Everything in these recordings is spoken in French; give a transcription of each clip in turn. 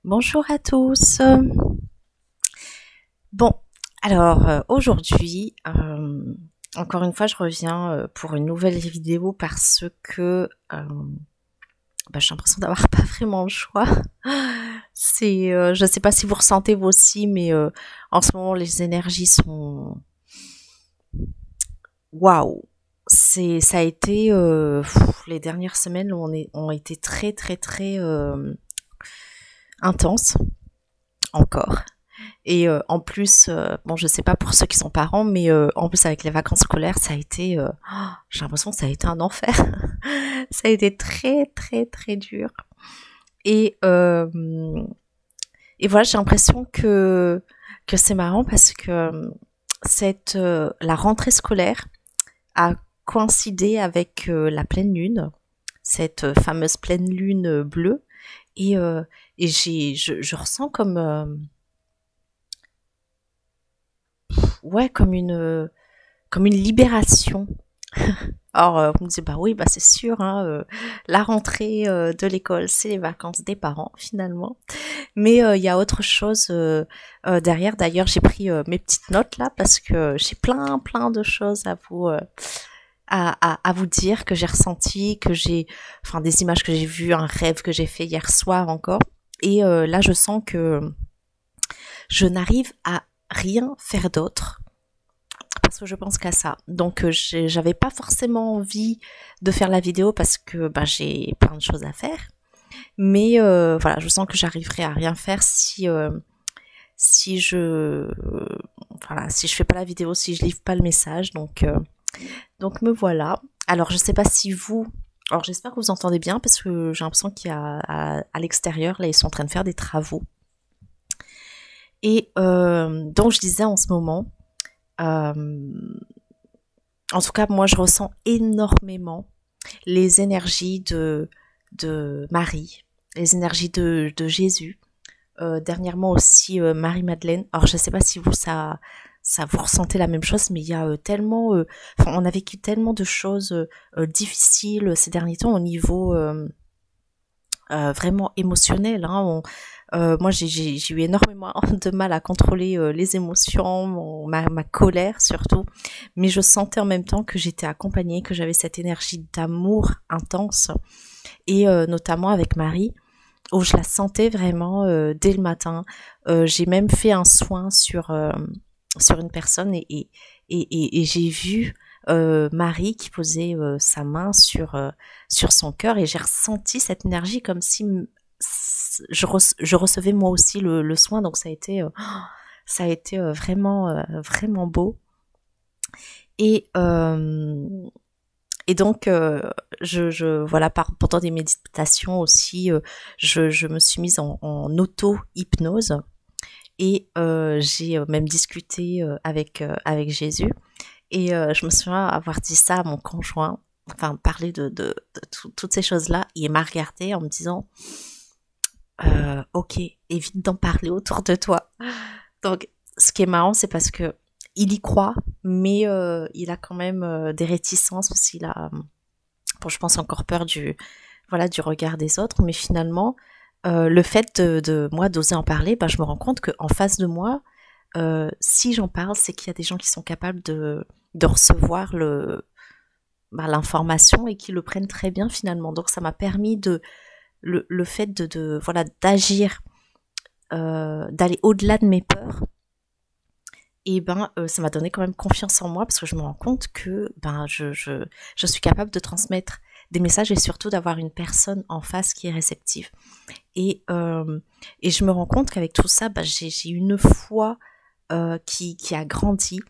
Bonjour à tous. Bon, alors aujourd'hui, encore une fois, je reviens pour une nouvelle vidéo parce que j'ai l'impression d'avoir pas vraiment le choix. Je sais pas si vous ressentez vous aussi, mais en ce moment les énergies sont waouh. Ça a été les dernières semaines ont été très très très intenses encore. Et en plus, bon, je sais pas pour ceux qui sont parents, mais en plus avec les vacances scolaires, ça a été, j'ai l'impression que ça a été un enfer. Ça a été très très très dur. Et euh, et voilà, j'ai l'impression que c'est marrant parce que la rentrée scolaire a coïncidé avec la pleine lune, cette fameuse pleine lune bleue, et euh, et je ressens comme ouais comme une libération. Alors vous me dites bah oui bah c'est sûr hein, la rentrée de l'école c'est les vacances des parents finalement, mais il y a autre chose derrière. D'ailleurs j'ai pris mes petites notes là parce que j'ai plein de choses à vous à vous dire, que j'ai ressenti, que j'ai enfin des images que j'ai vues, un rêve que j'ai fait hier soir encore, et là je sens que je n'arrive à rien faire d'autre parce que je pense qu'à ça. Donc j'avais pas forcément envie de faire la vidéo parce que bah, j'ai plein de choses à faire. Mais voilà, je sens que j'arriverai à rien faire si je voilà, si je fais pas la vidéo, si je livre pas le message. Donc me voilà. Alors je sais pas si vous alors j'espère que vous entendez bien parce que j'ai l'impression qu'il y a à l'extérieur là ils sont en train de faire des travaux. Et donc je disais en ce moment euh, en tout cas, moi, je ressens énormément les énergies de Marie, les énergies de Jésus. Dernièrement aussi, Marie-Madeleine. Alors, je ne sais pas si ça vous ressentez la même chose, mais il y a tellement, enfin, on a vécu tellement de choses difficiles ces derniers temps au niveau vraiment émotionnel. Hein. Moi, j'ai eu énormément de mal à contrôler les émotions, ma colère surtout, mais je sentais en même temps que j'étais accompagnée, que j'avais cette énergie d'amour intense, et notamment avec Marie, où je la sentais vraiment dès le matin. J'ai même fait un soin sur une personne, et j'ai vu Marie qui posait sa main sur son cœur, et j'ai ressenti cette énergie comme si je recevais moi aussi le soin. Donc ça a été vraiment beau. Et et donc voilà, pendant des méditations aussi, je me suis mise en auto-hypnose, et j'ai même discuté avec Jésus. Et je me souviens avoir dit ça à mon conjoint, enfin parler de toutes ces choses-là, et il m'a regardé en me disant ok, évite d'en parler autour de toi. Donc ce qui est marrant, c'est parce que il y croit, mais il a quand même des réticences parce qu'il a, bon, je pense encore peur voilà, du regard des autres. Mais finalement, le fait de moi d'oser en parler, bah, je me rends compte qu'en face de moi, si j'en parle, c'est qu'il y a des gens qui sont capables de recevoir l'information et qui le prennent très bien finalement. Donc ça m'a permis le fait voilà, d'agir, d'aller au-delà de mes peurs. Et ben ça m'a donné quand même confiance en moi parce que je me rends compte que ben je suis capable de transmettre des messages, et surtout d'avoir une personne en face qui est réceptive. Et et je me rends compte qu'avec tout ça, ben, j'ai une foi qui a grandi.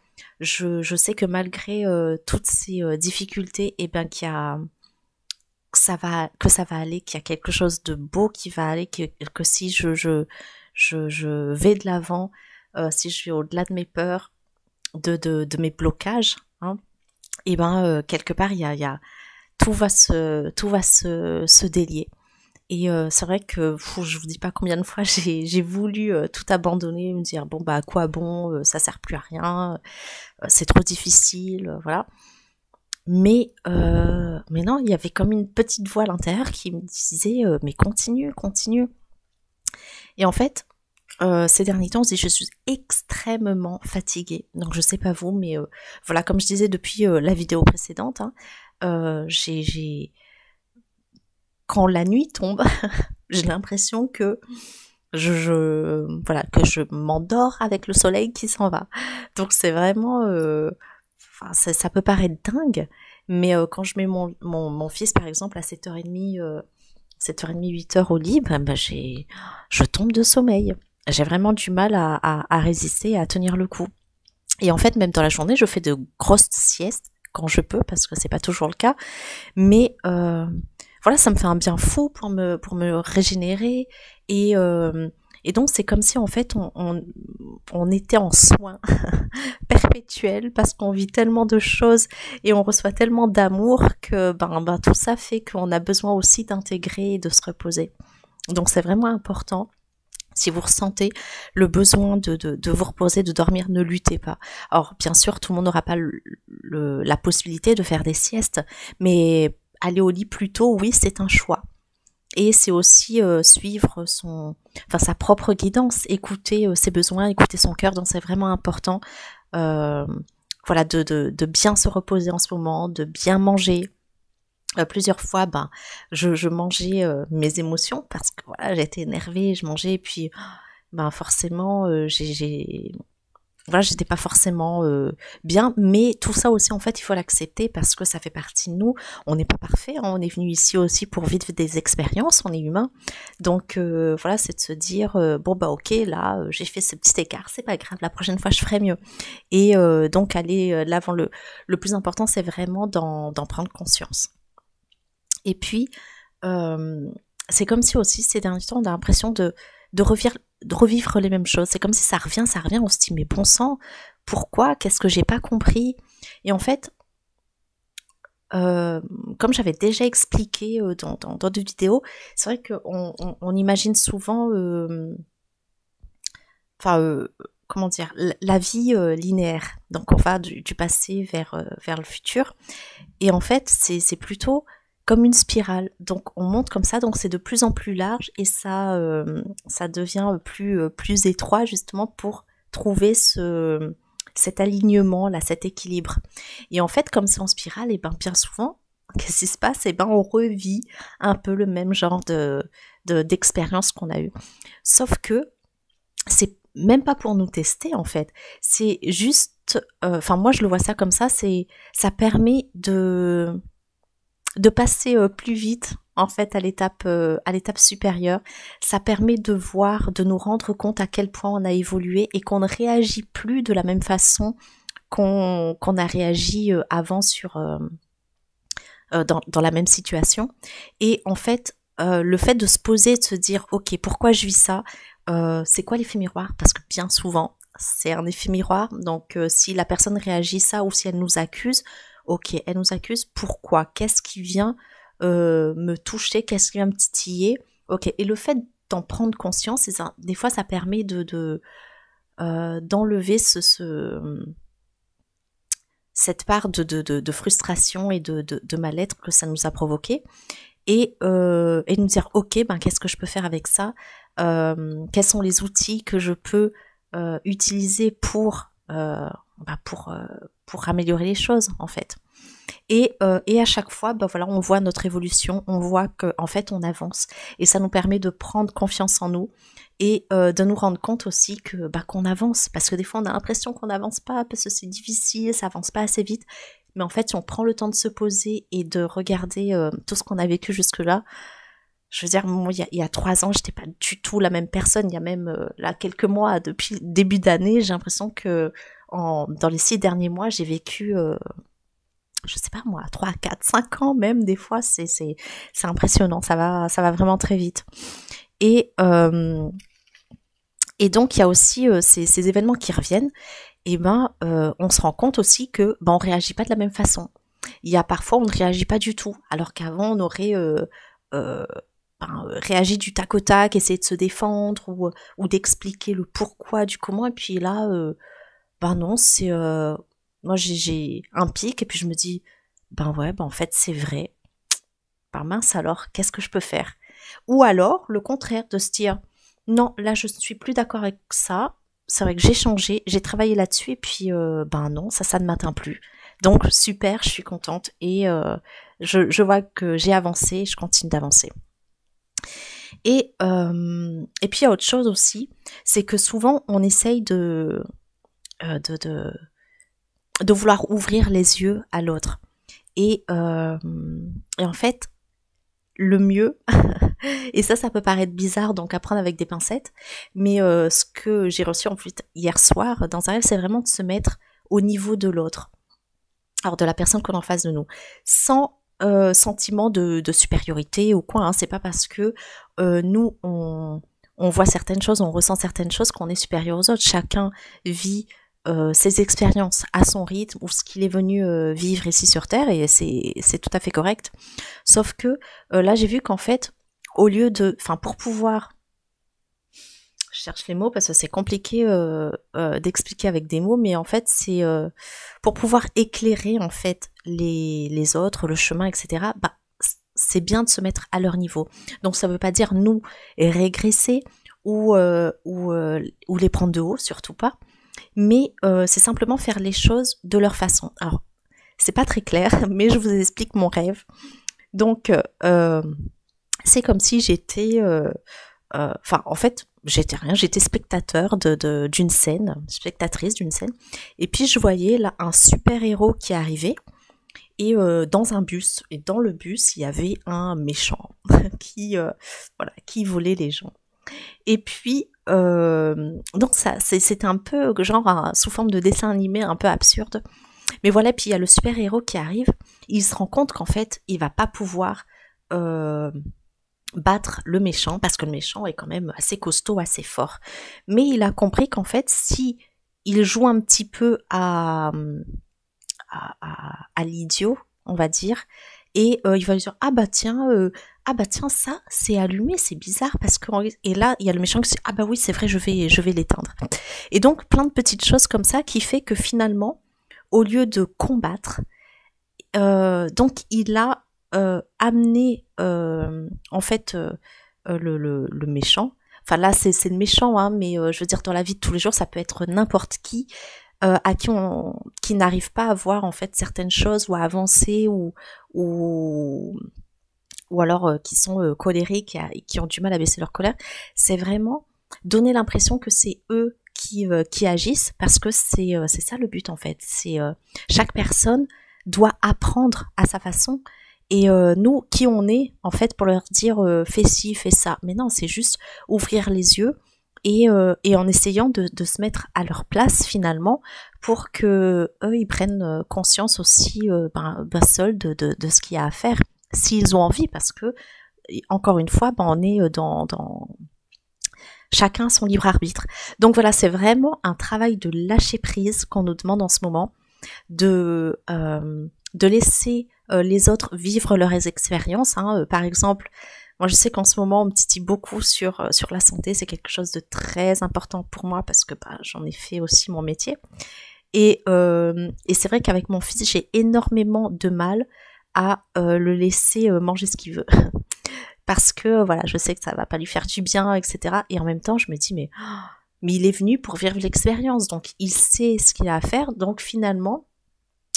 Je sais que malgré toutes ces difficultés, et ben que ça va aller, qu'il y a quelque chose de beau qui va aller, que si je vais de l'avant, si je vais au-delà de mes peurs, de mes blocages, hein, et ben quelque part il y a tout va se délier. Et c'est vrai que je vous dis pas combien de fois j'ai voulu tout abandonner, me dire bon bah à quoi bon, ça sert plus à rien, c'est trop difficile, voilà. Mais non, il y avait comme une petite voix à l'intérieur qui me disait mais continue, continue. Et en fait, ces derniers temps, je suis extrêmement fatiguée. Donc je sais pas vous, mais voilà, comme je disais depuis la vidéo précédente, hein, quand la nuit tombe, j'ai l'impression que voilà, que je m'endors avec le soleil qui s'en va. Donc c'est vraiment, enfin, ça peut paraître dingue, mais quand je mets mon fils par exemple à 7h30, 7h30, 8h au lit, ben, je tombe de sommeil. J'ai vraiment du mal à résister, à tenir le coup. Et en fait, même dans la journée, je fais de grosses siestes quand je peux, parce que c'est pas toujours le cas. Mais voilà, ça me fait un bien fou pour me régénérer. Et, euh, et donc, c'est comme si en fait, on était en soins perpétuels parce qu'on vit tellement de choses et on reçoit tellement d'amour que tout ça fait qu'on a besoin aussi d'intégrer et de se reposer. Donc, c'est vraiment important. Si vous ressentez le besoin de vous reposer, de dormir, ne luttez pas. Alors, bien sûr, tout le monde n'aura pas la possibilité de faire des siestes, mais aller au lit plus tôt, oui, c'est un choix. Et c'est aussi suivre sa propre guidance, écouter ses besoins, écouter son cœur. Donc, c'est vraiment important, voilà, de bien se reposer en ce moment, de bien manger. Plusieurs fois, je mangeais mes émotions parce que voilà, j'étais énervée, je mangeais et puis forcément voilà, j'étais pas forcément bien, mais tout ça aussi en fait il faut l'accepter parce que ça fait partie de nous. On n'est pas parfait, hein, on est venu ici aussi pour vivre des expériences, on est humain. Donc voilà, c'est de se dire ok, là j'ai fait ce petit écart, c'est pas grave, la prochaine fois je ferai mieux. Et donc aller l'avant, le plus important c'est vraiment d'en prendre conscience. Et puis, c'est comme si aussi ces derniers temps, on a l'impression de revivre les mêmes choses. C'est comme si ça revient, on se dit, mais bon sang, pourquoi? Qu'est-ce que j'ai pas compris? Et en fait, comme j'avais déjà expliqué dans d'autres vidéos, c'est vrai qu'on imagine souvent, comment dire, la vie linéaire. Donc on va du passé vers le futur. Et en fait, c'est plutôt comme une spirale. Donc on monte comme ça, donc c'est de plus en plus large et ça devient plus étroit justement pour trouver cet alignement là, cet équilibre. Et en fait, comme c'est en spirale, et bien souvent, qu'est-ce qui se passe? Et on revit un peu le même genre d'expérience qu'on a eu. Sauf que c'est même pas pour nous tester en fait. C'est juste, moi je le vois ça comme ça. Ça permet de passer plus vite en fait à l'étape supérieure. Ça permet de voir, de nous rendre compte à quel point on a évolué et qu'on ne réagit plus de la même façon qu'on a réagi avant dans la même situation. Et en fait, le fait de se poser, de se dire ok, pourquoi je vis ça, c'est quoi l'effet miroir? Parce que bien souvent c'est un effet miroir. Donc si la personne réagit ça ou si elle nous accuse, ok, elle nous accuse, pourquoi? Qu'est-ce qui vient me toucher? Qu'est-ce qui vient me titiller? Ok, et le fait d'en prendre conscience, des fois ça permet d'enlever cette part de frustration et de mal-être que ça nous a provoqué et nous dire ok, qu'est-ce que je peux faire avec ça, quels sont les outils que je peux utiliser pour améliorer les choses en fait. Et à chaque fois, voilà, on voit notre évolution, on voit que en fait on avance et ça nous permet de prendre confiance en nous et de nous rendre compte aussi que qu'on avance, parce que des fois on a l'impression qu'on n'avance pas parce que c'est difficile, ça avance pas assez vite. Mais en fait, si on prend le temps de se poser et de regarder tout ce qu'on a vécu jusque-là, je veux dire, moi, il y a 3 ans, j'étais pas du tout la même personne. Il y a même là quelques mois, depuis le début d'année, j'ai l'impression que dans les 6 derniers mois, j'ai vécu, je sais pas moi, 3, 4, 5 ans même. Des fois, c'est impressionnant. Ça va vraiment très vite. Et donc il y a aussi ces événements qui reviennent. Et on se rend compte aussi que on réagit pas de la même façon. Il y a parfois on ne réagit pas du tout, alors qu'avant on aurait réagi du tac au tac, essayé de se défendre ou d'expliquer le pourquoi du comment. Et puis là, non, c'est moi j'ai un pic et puis je me dis en fait c'est vrai. Mince alors, qu'est-ce que je peux faire? Ou alors le contraire, de se dire non, là je ne suis plus d'accord avec ça. C'est vrai que j'ai changé, j'ai travaillé là-dessus et puis ben non, ça ne m'atteint plus. Donc super, je suis contente et je vois que j'ai avancé, je continue d'avancer. Et puis il y a autre chose aussi, c'est que souvent on essaye euh, de, de, de vouloir ouvrir les yeux à l'autre. Et en fait, le mieux, et ça peut paraître bizarre, donc à prendre avec des pincettes, mais ce que j'ai reçu en plus hier soir dans un rêve, c'est vraiment de se mettre au niveau de l'autre, alors de la personne qu'on a en face de nous, sans sentiment de supériorité ou quoi, hein. C'est pas parce que nous, on voit certaines choses, on ressent certaines choses qu'on est supérieur aux autres. Chacun vit ses expériences à son rythme ou ce qu'il est venu vivre ici sur Terre et c'est tout à fait correct. Sauf que là, j'ai vu qu'en fait, au lieu de... Enfin, pour pouvoir... Je cherche les mots parce que c'est compliqué d'expliquer avec des mots, mais en fait, c'est pour pouvoir éclairer en fait les autres, le chemin, etc. Bah, c'est bien de se mettre à leur niveau. Donc, ça veut pas dire nous régresser ou les prendre de haut, surtout pas. Mais c'est simplement faire les choses de leur façon. Alors, c'est pas très clair, mais je vous explique mon rêve. Donc, c'est comme si j'étais... Enfin, en fait, j'étais rien, j'étais spectateur d'une scène, spectatrice d'une scène. Et puis, je voyais là un super-héros qui arrivait et dans un bus. Et dans le bus, il y avait un méchant qui volait les gens. Et puis, donc c'était un peu genre sous forme de dessin animé un peu absurde. Mais voilà, puis il y a le super-héros qui arrive, il se rend compte qu'en fait, il va pas pouvoir battre le méchant, parce que le méchant est quand même assez costaud, assez fort. Mais il a compris qu'en fait, si il joue un petit peu à l'idiot, on va dire, et il va lui dire ah bah tiens ça c'est allumé, c'est bizarre parce que et là il y a le méchant qui dit ah bah oui c'est vrai, je vais l'éteindre. Et donc plein de petites choses comme ça qui fait que finalement au lieu de combattre, donc il a amené en fait le méchant. Enfin là c'est le méchant, hein, mais je veux dire dans la vie de tous les jours ça peut être n'importe à qui n'arrive pas à voir en fait certaines choses ou à avancer ou alors qui sont colériques et qui ont du mal à baisser leur colère. C'est vraiment donner l'impression que c'est eux qui agissent, parce que c'est ça le but en fait. C'est chaque personne doit apprendre à sa façon. Et nous, qui on est, en fait, pour leur dire fais ci, fais ça. Mais non, c'est juste ouvrir les yeux et en essayant de se mettre à leur place finalement, pour que eux ils prennent conscience aussi seuls de ce qu'il y a à faire, s'ils ont envie, parce que encore une fois, on est dans chacun son libre arbitre. Donc voilà, c'est vraiment un travail de lâcher prise qu'on nous demande en ce moment, de laisser les autres vivre leurs expériences, hein. Par exemple, moi je sais qu'en ce moment on me titille beaucoup sur la santé, c'est quelque chose de très important pour moi parce que j'en ai fait aussi mon métier. Et c'est vrai qu'avec mon fils, j'ai énormément de mal à le laisser manger ce qu'il veut. Parce que voilà, je sais que ça va pas lui faire du bien, etc. Et en même temps, je me dis, mais il est venu pour vivre l'expérience, donc il sait ce qu'il a à faire. Donc finalement,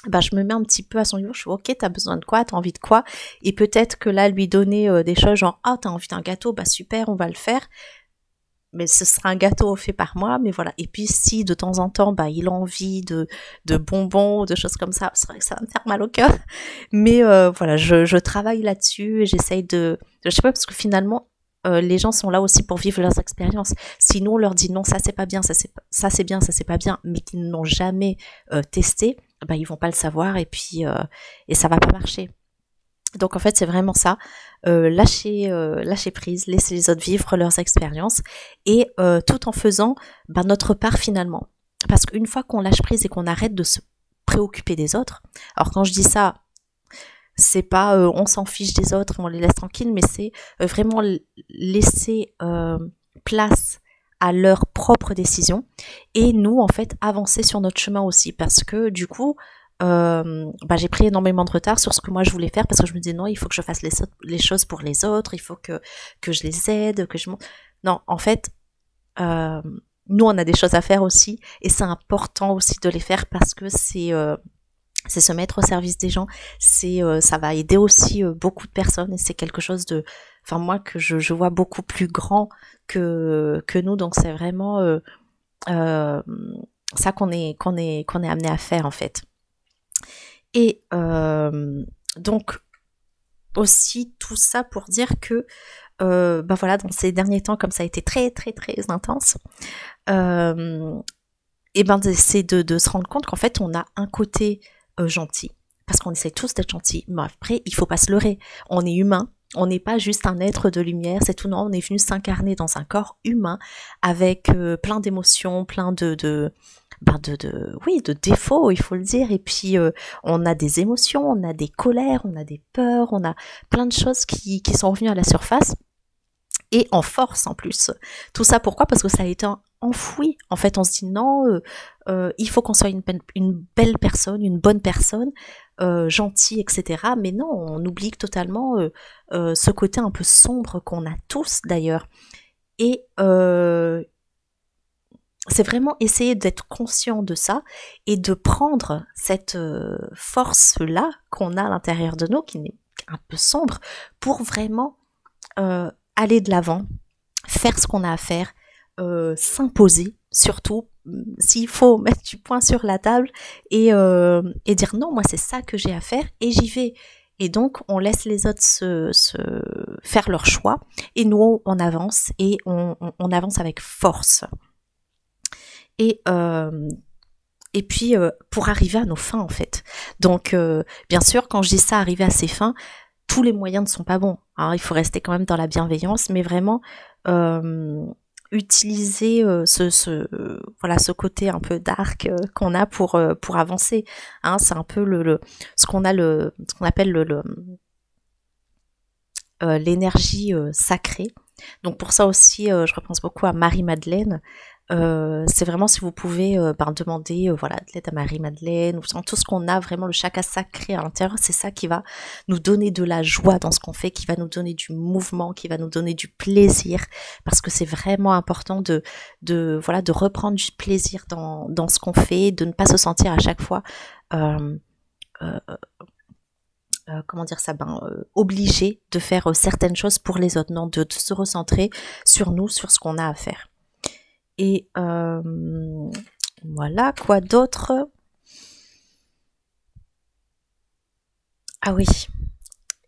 je me mets un petit peu à son niveau, je suis ok, t'as besoin de quoi, t'as envie de quoi, et peut-être que là, lui donner des choses genre, t'as envie d'un gâteau, super, on va le faire, mais ce sera un gâteau fait par moi, mais voilà. Et puis si de temps en temps, il a envie de bonbons, de choses comme ça, c'est vrai que ça va me faire mal au cœur, mais voilà, je travaille là-dessus, et j'essaye je sais pas, parce que finalement, les gens sont là aussi pour vivre leurs expériences. Si nous on leur dit non, ça c'est pas bien, ça c'est bien, ça c'est pas bien, mais qu'ils n'ont jamais testé, ils vont pas le savoir, et puis et ça va pas marcher. Donc en fait c'est vraiment ça, lâcher prise, laisser les autres vivre leurs expériences, et tout en faisant notre part finalement. Parce qu'une fois qu'on lâche prise et qu'on arrête de se préoccuper des autres, alors quand je dis ça, c'est pas on s'en fiche des autres et on les laisse tranquilles, mais c'est vraiment laisser place à leurs propres décisions, et nous en fait avancer sur notre chemin aussi, parce que du coup j'ai pris énormément de retard sur ce que moi je voulais faire, parce que je me disais non, il faut que je fasse les choses pour les autres, il faut que je les aide, non, en fait nous on a des choses à faire aussi et c'est important aussi de les faire parce que c'est se mettre au service des gens, ça va aider aussi beaucoup de personnes et c'est quelque chose de, enfin moi que je vois beaucoup plus grand que nous, donc c'est vraiment euh, ça qu'on est amené à faire en fait. Et donc aussi tout ça pour dire que ben voilà, dans ces derniers temps, comme ça a été très très très intense, et ben c'est de se rendre compte qu'en fait on a un côté gentil, parce qu'on essaie tous d'être gentils, mais après il faut pas se leurrer, on est humain, on n'est pas juste un être de lumière, c'est tout, non, on est venu s'incarner dans un corps humain avec plein d'émotions, plein oui, de défauts, il faut le dire, et puis on a des émotions, on a des colères, on a des peurs, on a plein de choses qui sont revenues à la surface, et en force en plus. Tout ça pourquoi? Parce que ça a été enfoui. En fait, on se dit non, il faut qu'on soit une belle personne, une bonne personne, gentille, etc. Mais non, on oublie totalement ce côté un peu sombre qu'on a tous d'ailleurs. Et c'est vraiment essayer d'être conscient de ça et de prendre cette force-là qu'on a à l'intérieur de nous, qui est un peu sombre, pour vraiment aller de l'avant, faire ce qu'on a à faire, s'imposer surtout, s'il faut mettre du poing sur la table et dire non, moi c'est ça que j'ai à faire et j'y vais. Et donc on laisse les autres se faire leur choix et nous on avance et on avance avec force. Et puis pour arriver à nos fins en fait. Donc bien sûr quand je dis ça, arriver à ses fins, tous les moyens ne sont pas bons. Alors, il faut rester quand même dans la bienveillance, mais vraiment utiliser ce côté un peu dark qu'on a pour avancer. Hein, c'est un peu ce qu'on appelle l'énergie sacrée. Donc pour ça aussi, je repense beaucoup à Marie-Madeleine. C'est vraiment si vous pouvez demander de l'aide à Marie-Madeleine ou tout ce qu'on a, vraiment le chakra sacré à l'intérieur, c'est ça qui va nous donner de la joie dans ce qu'on fait, qui va nous donner du mouvement, qui va nous donner du plaisir, parce que c'est vraiment important de reprendre du plaisir dans ce qu'on fait, de ne pas se sentir à chaque fois obligé de faire certaines choses pour les autres, non, de se recentrer sur nous, sur ce qu'on a à faire. Et voilà, quoi d'autre? Ah oui.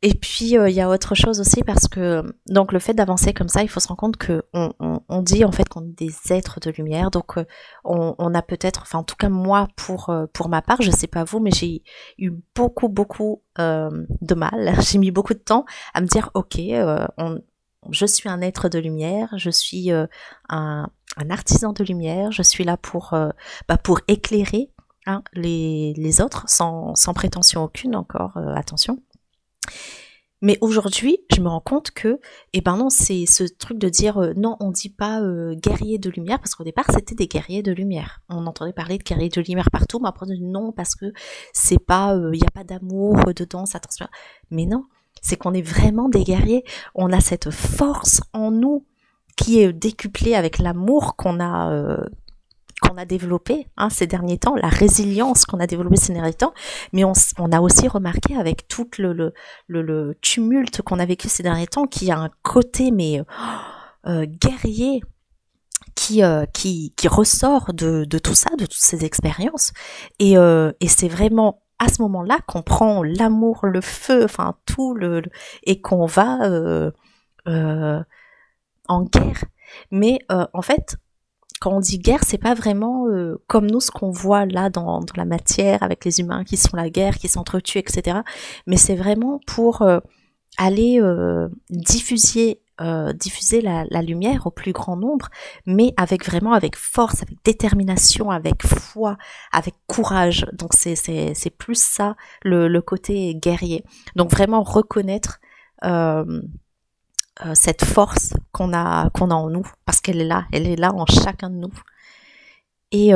Et puis il y a autre chose aussi parce que donc le fait d'avancer comme ça, il faut se rendre compte que on dit en fait qu'on est des êtres de lumière. Donc on a peut-être, enfin en tout cas moi pour ma part, je sais pas vous, mais j'ai eu beaucoup de mal. J'ai mis beaucoup de temps à me dire ok, je suis un être de lumière, je suis un artisan de lumière, je suis là pour éclairer les autres sans prétention aucune encore, attention. Mais aujourd'hui, je me rends compte que, non, c'est ce truc de dire non, on dit pas guerrier de lumière, parce qu'au départ c'était des guerriers de lumière. On entendait parler de guerriers de lumière partout, mais après non, parce que c'est pas, il y a pas d'amour dedans, ça attention. Mais non, c'est qu'on est vraiment des guerriers. On a cette force en nous qui est décuplée avec l'amour qu'on a développé ces derniers temps, la résilience qu'on a développée ces derniers temps, mais on a aussi remarqué avec tout le tumulte qu'on a vécu ces derniers temps qu'il y a un côté guerrier qui ressort de tout ça, de toutes ces expériences, et c'est vraiment à ce moment-là qu'on prend l'amour, le feu, enfin tout et qu'on va en guerre. Mais en fait, quand on dit guerre, c'est pas vraiment comme nous ce qu'on voit là dans la matière avec les humains qui sont la guerre, qui s'entretuent, etc. Mais c'est vraiment pour aller diffuser la lumière au plus grand nombre, mais avec force, avec détermination, avec foi, avec courage. Donc c'est plus ça le côté guerrier. Donc vraiment reconnaître cette force qu'on a en nous, parce qu'elle est là en chacun de nous. Et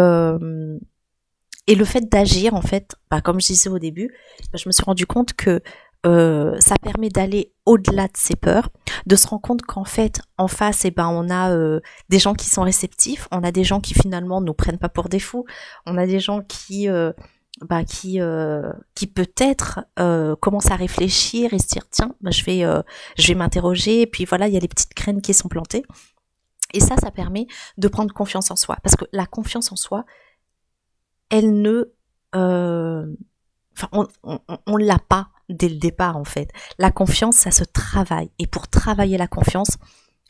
le fait d'agir, en fait, comme je disais au début, je me suis rendu compte que ça permet d'aller au-delà de ses peurs, de se rendre compte qu'en fait, en face, on a des gens qui sont réceptifs, on a des gens qui finalement nous prennent pas pour des fous, on a des gens qui peut-être commencent à réfléchir et se dire tiens, je vais m'interroger, et puis voilà, il y a les petites graines qui sont plantées. Et ça permet de prendre confiance en soi, parce que la confiance en soi, elle ne, on l'a pas dès le départ en fait. La confiance, ça se travaille, et pour travailler la confiance,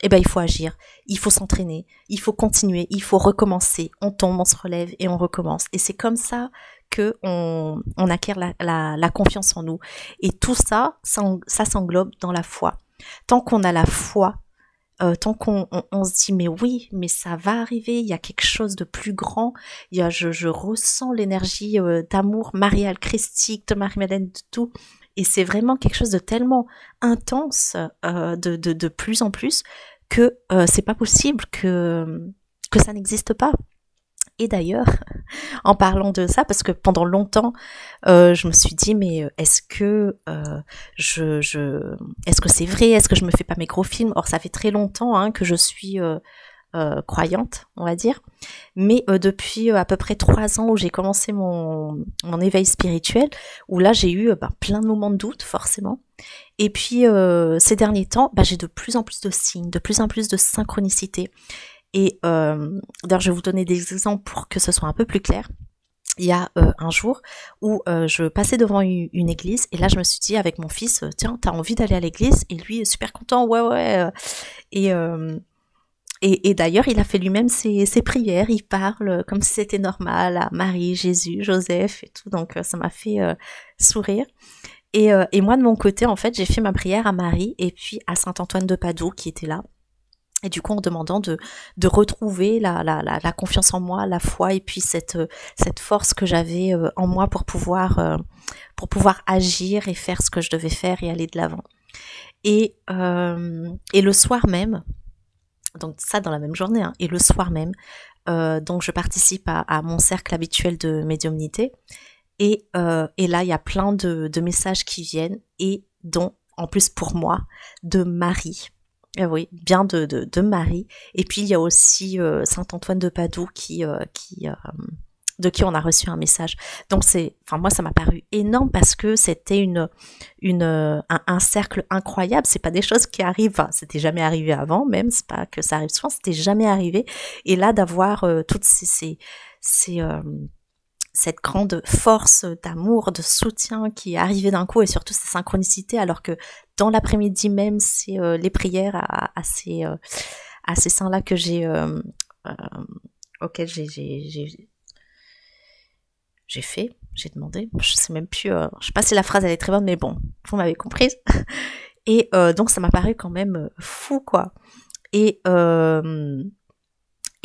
il faut agir, il faut s'entraîner, il faut continuer, il faut recommencer. On tombe, on se relève et on recommence. Et c'est comme ça que on acquiert la confiance en nous. Et tout ça s'englobe dans la foi. Tant qu'on a la foi, tant qu'on se dit mais oui, mais ça va arriver, il y a quelque chose de plus grand, je ressens l'énergie d'amour marial, christique, de Marie-Madeleine, de tout, et c'est vraiment quelque chose de tellement intense, de plus en plus, que c'est pas possible que ça n'existe pas. Et d'ailleurs, en parlant de ça, parce que pendant longtemps, je me suis dit, mais est-ce que est-ce que c'est vrai? Est-ce que je me fais pas mes gros films? Or, ça fait très longtemps que je suis croyante, on va dire. Mais depuis à peu près 3 ans où j'ai commencé mon éveil spirituel, où là j'ai eu plein de moments de doute, forcément. Et puis ces derniers temps, j'ai de plus en plus de signes, de plus en plus de synchronicité. Et d'ailleurs, je vais vous donner des exemples pour que ce soit un peu plus clair. Il y a un jour où je passais devant une église, et là je me suis dit avec mon fils, tiens, t'as envie d'aller à l'église? Et lui est super content, ouais. Et d'ailleurs, il a fait lui-même ses prières, il parle comme si c'était normal à Marie, Jésus, Joseph et tout, donc ça m'a fait sourire. Et moi de mon côté, en fait, j'ai fait ma prière à Marie et puis à Saint Antoine de Padoue qui était là. Et du coup, en demandant de retrouver la confiance en moi, la foi, et puis cette force que j'avais en moi pour pouvoir agir et faire ce que je devais faire et aller de l'avant. Et le soir même, donc ça dans la même journée, et le soir même, donc je participe à mon cercle habituel de médiumnité, et là il y a plein de messages qui viennent, et dont, en plus pour moi, de Marie. Oui, bien de Marie. Et puis il y a aussi Saint Antoine de Padoue de qui on a reçu un message. Donc moi ça m'a paru énorme parce que c'était un cercle incroyable. C'est pas des choses qui arrivent. Enfin, c'était jamais arrivé avant, même. C'est pas que ça arrive souvent. C'était jamais arrivé. Et là d'avoir toutes cette grande force d'amour, de soutien qui est arrivée d'un coup, et surtout ces synchronicités, alors que dans l'après-midi même, c'est les prières à ces saints-là que auxquels j'ai demandé, je sais même plus, je sais pas si la phrase elle est très bonne, mais bon, vous m'avez comprise. Et donc ça m'a paru quand même fou, quoi. Et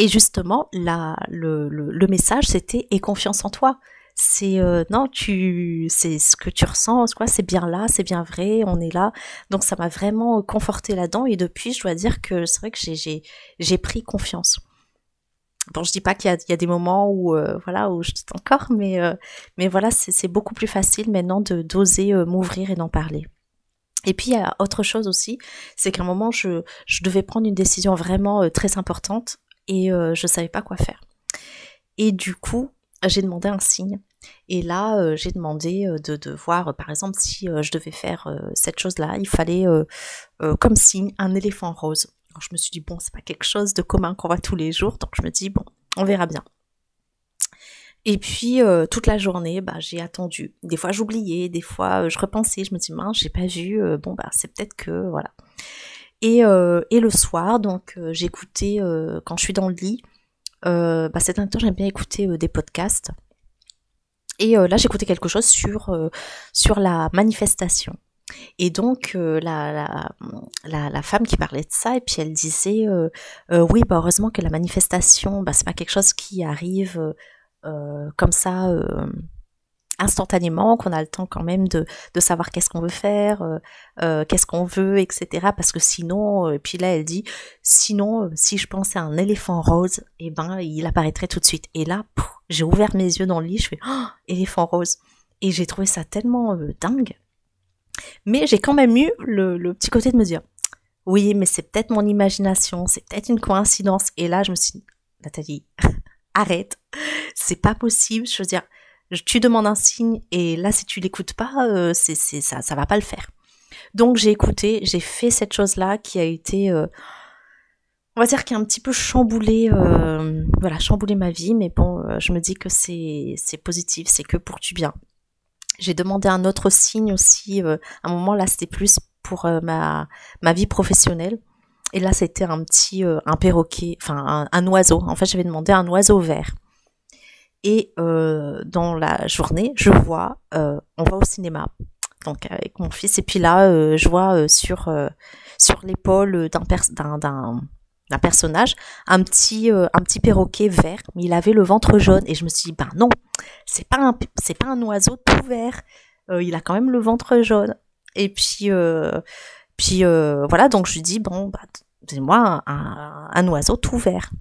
justement, le message, c'était aie confiance en toi. C'est non, c'est ce que tu ressens, quoi. C'est bien là, c'est bien vrai, on est là. Donc ça m'a vraiment confortée là-dedans. Et depuis, je dois dire que c'est vrai que j'ai pris confiance. Bon, je dis pas qu'il y a des moments où où je doute encore, mais voilà, c'est beaucoup plus facile maintenant d'oser m'ouvrir et d'en parler. Et puis il y a autre chose aussi, c'est qu'à un moment je devais prendre une décision vraiment très importante, et je savais pas quoi faire. Et du coup, j'ai demandé un signe. Et là, j'ai demandé de voir, par exemple, si je devais faire cette chose-là, il fallait comme signe un éléphant rose. Alors, je me suis dit, bon, c'est pas quelque chose de commun qu'on voit tous les jours, donc je me dis, bon, on verra bien. Et puis, toute la journée, j'ai attendu. Des fois, j'oubliais, des fois, je repensais, je me dis, mince, j'ai pas vu, c'est peut-être que, voilà. Et le soir, donc, j'écoutais, quand je suis dans le lit, ces derniers temps, j'aime bien écouter des podcasts. Et là, j'écoutais quelque chose sur la manifestation. Et donc la femme qui parlait de ça, et puis elle disait oui, heureusement que la manifestation, c'est pas quelque chose qui arrive comme ça instantanément, qu'on a le temps quand même de savoir qu'est-ce qu'on veut faire, qu'est-ce qu'on veut, etc. Parce que sinon, et puis là elle dit, sinon si je pensais à un éléphant rose, il apparaîtrait tout de suite. Et là, j'ai ouvert mes yeux dans le lit, je fais éléphant rose, et j'ai trouvé ça tellement dingue. Mais j'ai quand même eu le petit côté de me dire, oui, mais c'est peut-être mon imagination, c'est peut-être une coïncidence. Et là, je me suis dit, Nathalie, arrête, c'est pas possible. Je veux dire, tu demandes un signe et là, si tu l'écoutes pas, ça va pas le faire. Donc j'ai écouté, j'ai fait cette chose-là qui a été, on va dire, qui a un petit peu chamboulé, voilà, chamboulé ma vie. Mais bon, je me dis que c'est positif, c'est que pour du bien. J'ai demandé un autre signe aussi. À un moment là, c'était plus pour ma vie professionnelle. Et là, c'était un perroquet, enfin un oiseau. En fait, j'avais demandé un oiseau vert. Et dans la journée, je vois, on va au cinéma, donc avec mon fils. Et puis là, je vois sur l'épaule d'un personnage un petit perroquet vert, mais il avait le ventre jaune. Et je me suis dit, ben non, c'est pas un oiseau tout vert. Il a quand même le ventre jaune. Et puis voilà, donc je lui dis, bon, bah, c'est-moi un oiseau tout vert.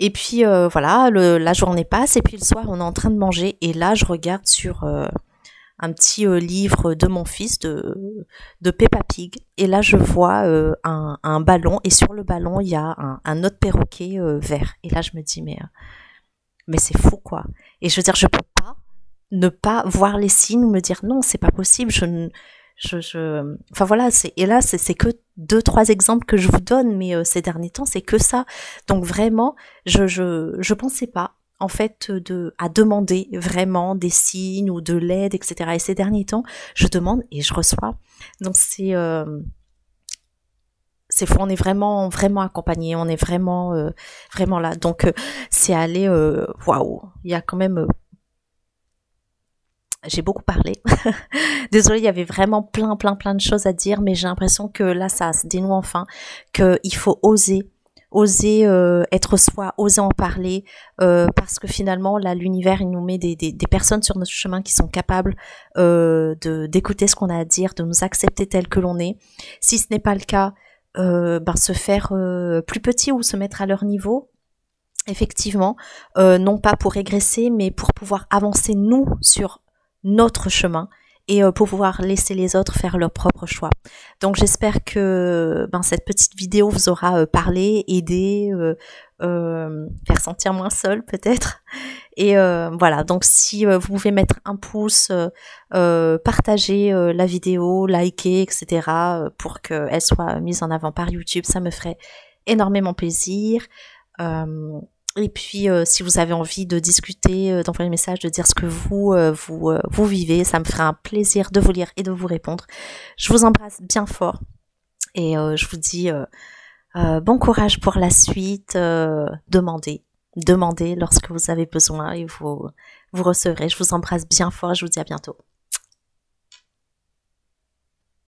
Et puis voilà, la journée passe et puis le soir on est en train de manger et là je regarde sur un petit livre de mon fils de Peppa Pig et là je vois un ballon et sur le ballon il y a un autre perroquet vert et là je me dis mais c'est fou quoi. Et je veux dire je peux pas ne pas voir les signes ou me dire non c'est pas possible, enfin voilà, et là c'est que 2-3 exemples que je vous donne, mais ces derniers temps c'est que ça. Donc vraiment, je pensais pas en fait à demander vraiment des signes ou de l'aide, etc. Et ces derniers temps, je demande et je reçois. Donc c'est fou, on est vraiment vraiment accompagné, on est vraiment vraiment là. Donc c'est allé waouh, il y a quand même j'ai beaucoup parlé. Désolée, il y avait vraiment plein de choses à dire, mais j'ai l'impression que là, ça se dénoue enfin, qu'il faut oser être soi, oser en parler, parce que finalement, là, l'univers, il nous met des personnes sur notre chemin qui sont capables d'écouter ce qu'on a à dire, de nous accepter tel que l'on est. Si ce n'est pas le cas, se faire plus petit ou se mettre à leur niveau. Effectivement, non pas pour régresser, mais pour pouvoir avancer nous sur notre chemin et pour pouvoir laisser les autres faire leur propre choix. Donc j'espère que cette petite vidéo vous aura parlé, aidé, faire sentir moins seul peut-être. Et voilà, donc si vous pouvez mettre un pouce, partager la vidéo, liker, etc. Pour qu'elle soit mise en avant par YouTube, ça me ferait énormément plaisir. Et puis, si vous avez envie de discuter, d'envoyer un message, de dire ce que vous vivez, ça me ferait un plaisir de vous lire et de vous répondre. Je vous embrasse bien fort et je vous dis bon courage pour la suite. Demandez lorsque vous avez besoin et vous recevrez. Je vous embrasse bien fort et je vous dis à bientôt.